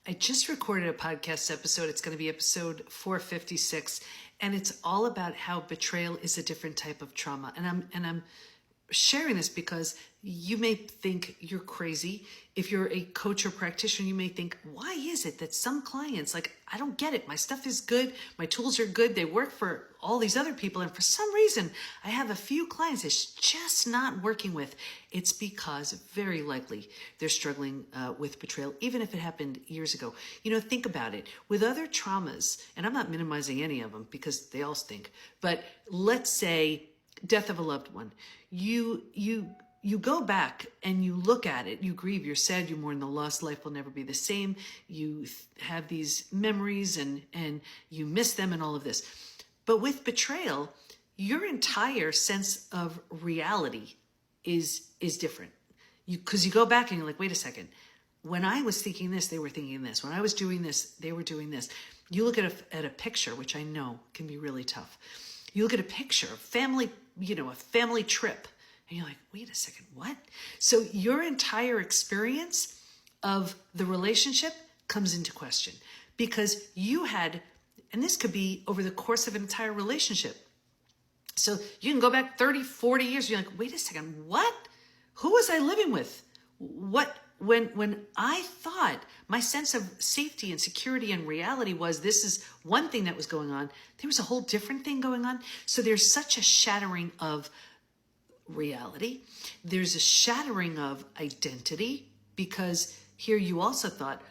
I just recorded a podcast episode. It's going to be episode 456, and it's all about how betrayal is a different type of trauma. And I'm sharing this because you may think you're crazy. If you're a coach or practitioner, you may think, why is it that some clients, like, I don't get it. My stuff is good. My tools are good. They work for all these other people. And for some reason, I have a few clients it's just not working with. It's because very likely they're struggling with betrayal, even if it happened years ago. Think about it. With other traumas, and I'm not minimizing any of them because they all stink, but let's say death of a loved one. You go back and you look at it, you grieve, you're sad, you mourn the loss, life will never be the same. You have these memories and you miss them and all of this. But with betrayal, your entire sense of reality is different. Because you go back and you're like, wait a second. When I was thinking this, they were thinking this. When I was doing this, they were doing this. You look at a picture, which I know can be really tough. You look at a picture, a family trip, and you're like, wait a second, what? So your entire experience of the relationship comes into question because you had, and this could be over the course of an entire relationship. So you can go back 30, 40 years, you're like, wait a second, what? Who was I living with? What? When I thought my sense of safety and security and reality was this is one thing that was going on, there was a whole different thing going on. So there's such a shattering of reality. There's a shattering of identity because here you also thought,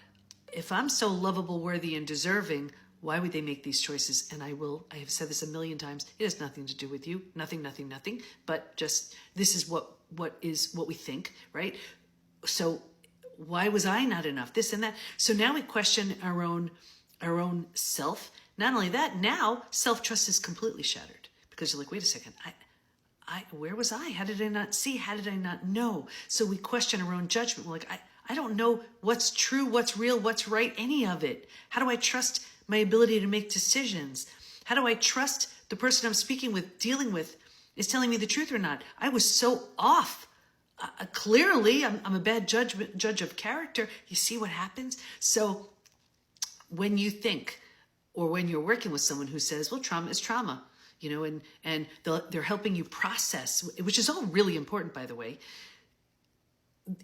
if I'm so lovable, worthy, and deserving, why would they make these choices? And I have said this a million times. It has nothing to do with you. Nothing, but just this is what we think, right? So why was I not enough? This and that. So now we question our own self. Not only that, now self-trust is completely shattered because you're like, wait a second, where was I? How did I not see? How did I not know? So we question our own judgment. We're like, I don't know what's true, what's real, what's right, any of it. How do I trust my ability to make decisions? How do I trust the person I'm speaking with, dealing with, is telling me the truth or not? I was so off. Clearly, I'm a bad judge of character. You see what happens? So when you think, or when you're working with someone who says, well, trauma is trauma, and they're helping you process, which is all really important, by the way,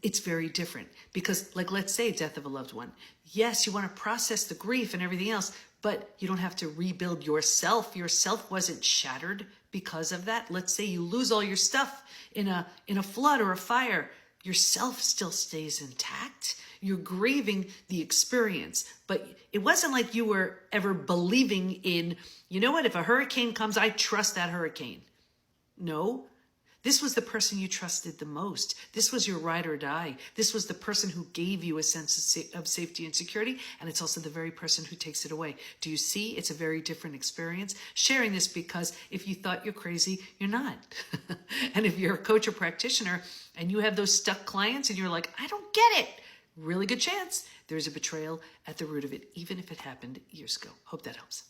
it's very different because, like, let's say death of a loved one. Yes, you want to process the grief and everything else, but you don't have to rebuild yourself. Your self wasn't shattered because of that. Let's say you lose all your stuff in a flood or a fire. Your self still stays intact. You're grieving the experience, but it wasn't like you were ever believing in, you know what, if a hurricane comes, I trust that hurricane. No. This was the person you trusted the most. This was your ride or die. This was the person who gave you a sense of safety and security, and it's also the very person who takes it away. Do you see? It's a very different experience. Sharing this because if you thought you're crazy, you're not. And if you're a coach or practitioner and you have those stuck clients and you're like, I don't get it, really good chance there's a betrayal at the root of it, even if it happened years ago. Hope that helps.